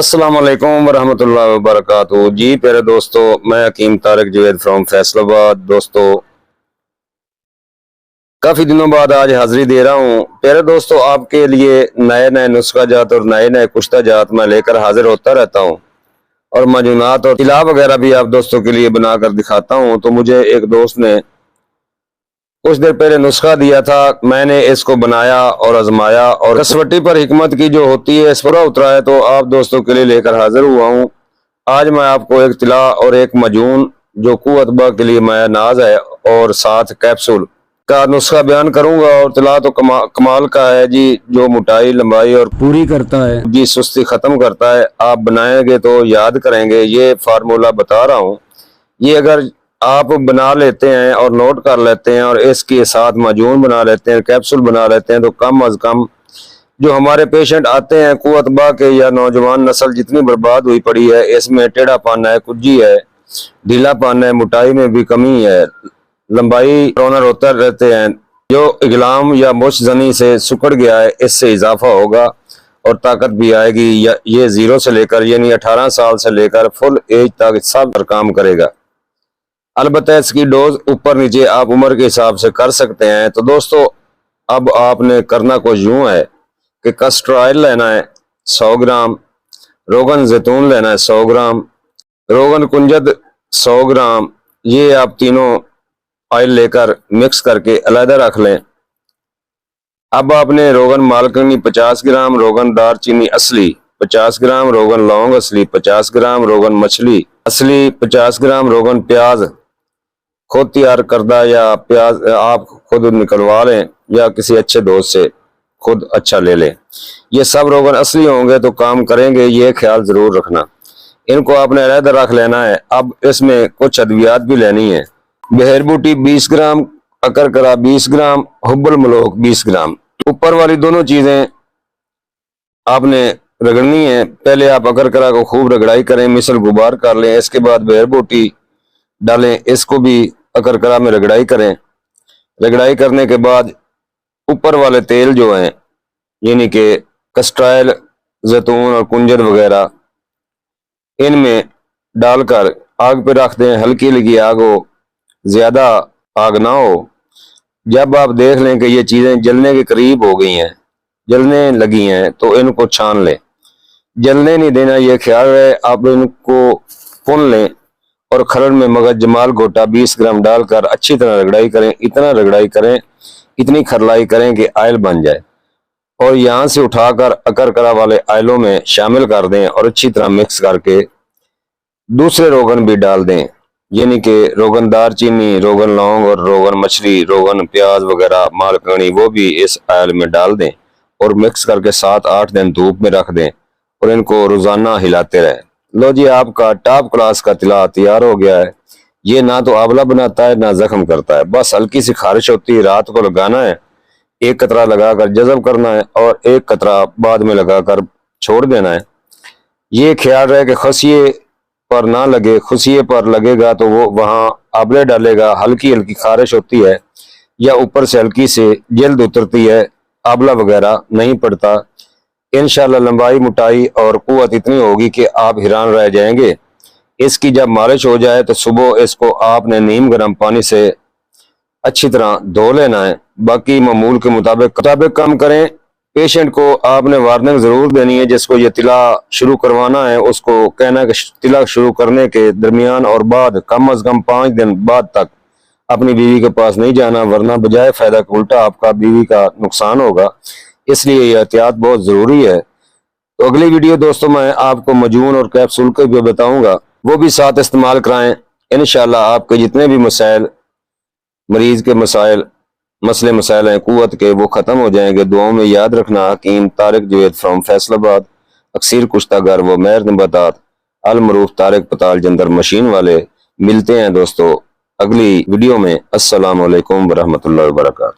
السلام علیکم ورحمۃ اللہ وبرکاتہ۔ جی پیارے دوستو، میں حکیم طارق جوید فرام فیصل آباد۔ دوستو کافی دنوں بعد آج حاضری دے رہا ہوں۔ پیارے دوستو، آپ کے لیے نئے نسخہ جات اور نئے کشتہ جات میں لے کر حاضر ہوتا رہتا ہوں، اور معجونات اور طلا وغیرہ بھی آپ دوستوں کے لیے بنا کر دکھاتا ہوں۔ تو مجھے ایک دوست نے کچھ دیر پہلے نسخہ دیا تھا، میں نے اس کو بنایا اور آزمایا، اور کسوٹی پر حکمت کی جو ہوتی ہے اس پر اترا ہے، تو آپ دوستوں کے لیے لے کر حاضر ہوا ہوں۔ آج میں آپ کو ایک طلا اور ایک مجون جو قوت بہ کے لیے مایہ ناز ہے، اور ساتھ کیپسول کا نسخہ بیان کروں گا۔ اور طلا تو کمال کا ہے جی، جو موٹائی لمبائی اور پوری کرتا ہے جی سستی ختم کرتا ہے۔ آپ بنائیں گے تو یاد کریں گے، یہ فارمولہ بتا رہا ہوں۔ یہ اگر آپ بنا لیتے ہیں اور نوٹ کر لیتے ہیں، اور اس کے ساتھ مجون بنا لیتے ہیں، کیپسول بنا لیتے ہیں، تو کم از کم جو ہمارے پیشنٹ آتے ہیں قوت بہ کے یا نوجوان نسل جتنی برباد ہوئی پڑی ہے، اس میں ٹیڑھا پن ہے، کجی ہے، ڈھیلا پن ہے، موٹائی میں بھی کمی ہے، لمبائی رونر ہوتا رہتے ہیں، جو اگلام یا مش زنی سے سکڑ گیا ہے اس سے اضافہ ہوگا، اور طاقت بھی آئے گی۔ یہ 0 سے لے کر یعنی 18 سال سے لے کر فل ایج تک سب پر کام کرے گا۔ البتہ اس کی ڈوز اوپر نیچے آپ عمر کے حساب سے کر سکتے ہیں۔ تو دوستو اب آپ نے کرنا کچھ یوں ہے کہ کسٹر آئل لینا ہے 100 گرام، روغن زیتون لینا ہے 100 گرام، روغن کنجد 100 گرام، یہ آپ تینوں آئل لے کر مکس کر کے علیحدہ رکھ لیں۔ اب آپ نے روغن مالکنی 50 گرام، روغن دار چینی اصلی 50 گرام، روغن لونگ اصلی 50 گرام، روغن مچھلی اصلی 50 گرام، روغن پیاز خود تیار کردہ یا پیاز آپ خود نکلوا لیں یا کسی اچھے دوست سے خود اچھا لے لیں۔ یہ سب روغن اصلی ہوں گے تو کام کریں گے، یہ خیال ضرور رکھنا۔ ان کو آپ نے علیحدہ رکھ لینا ہے۔ اب اس میں کچھ ادویات بھی لینی ہے۔ بہر بوٹی 20 گرام، اکرکرا 20 گرام، حب الملوک 20 گرام۔ اوپر والی دونوں چیزیں آپ نے رگڑنی ہے۔ پہلے آپ اکرکرا کو خوب رگڑائی کریں، مثل غبار کر لیں، اس کے بعد بہر بوٹی ڈالیں، اس کو بھی اکرکرا میں رگڑائی کریں۔ رگڑائی کرنے کے بعد اوپر والے تیل جو ہیں یعنی کہ کسٹر آئل، زیتون اور کنجد وغیرہ، ان میں ڈال کر آگ پہ رکھ دیں۔ ہلکی لگی آگ ہو، زیادہ آگ نہ ہو۔ جب آپ دیکھ لیں کہ یہ چیزیں جلنے کے قریب ہو گئی ہیں، جلنے لگی ہیں، تو ان کو چھان لیں۔ جلنے نہیں دینا، یہ خیال ہے۔ آپ ان کو پن لیں اور کھرڑ میں مگز جمال گوٹا 20 گرام ڈال کر اچھی طرح رگڑائی کریں۔ اتنا رگڑائی کریں، اتنی کھرلائی کریں کہ آئل بن جائے، اور یہاں سے اٹھا کر اکرکرا والے آئلوں میں شامل کر دیں، اور اچھی طرح مکس کر کے دوسرے روغن بھی ڈال دیں، یعنی کہ روغن دار چینی، روغن لونگ اور روغن مچھلی، روغن پیاز وغیرہ مالکنی، وہ بھی اس آئل میں ڈال دیں، اور مکس کر کے 7-8 دن دھوپ میں رکھ دیں، اور ان کو روزانہ ہلاتے رہیں۔ لو جی، آپ کا ٹاپ کلاس کا طلا تیار ہو گیا ہے۔ یہ نہ تو آبلہ بناتا ہے نہ زخم کرتا ہے، بس ہلکی سی خارش ہوتی ہے، رات کو لگانا ہے، ایک قطرہ لگا کر جذب کرنا ہے، اور ایک قطرہ بعد میں لگا کر چھوڑ دینا ہے۔ یہ خیال رہے کہ خصیے پر نہ لگے، خصیے پر لگے گا تو وہ وہاں آبلے ڈالے گا، ہلکی خارش ہوتی ہے، یا اوپر سے ہلکی سے جلد اترتی ہے، آبلہ وغیرہ نہیں پڑتا۔ انشاءاللہ لمبائی، موٹائی اور قوت اتنی ہوگی کہ آپ حیران رہ جائیں گے۔ اس کی جب مالش ہو جائے تو صبح اس کو آپ نے نیم گرم پانی سے اچھی طرح دھو لینا ہے۔ باقی معمول کے مطابق کام کریں۔ پیشنٹ کو آپ نے وارننگ ضرور دینی ہے، جس کو یہ طلا شروع کروانا ہے اس کو کہنا ہے کہ طلا شروع کرنے کے درمیان اور بعد کم از کم 5 دن بعد تک اپنی بیوی کے پاس نہیں جانا، ورنہ بجائے فائدہ کے الٹا آپ کا بیوی کا نقصان ہوگا۔ اس لیے یہ احتیاط بہت ضروری ہے۔ تو اگلی ویڈیو دوستوں میں آپ کو مجون اور کیپسول کے بھی بتاؤں گا، وہ بھی ساتھ استعمال کرائیں۔ انشاءاللہ آپ کے جتنے بھی مسائل، مریض کے مسائل ہیں قوت کے، وہ ختم ہو جائیں گے۔ دعاؤں میں یاد رکھنا، حکیم طارق جوید فرام فیصل آباد، اکثیر کشتہ گر و مہر نباتات، المعروف طارق پتال جندر مشین والے۔ ملتے ہیں دوستو اگلی ویڈیو میں۔ السلام علیکم ورحمۃ اللہ وبرکاتہ۔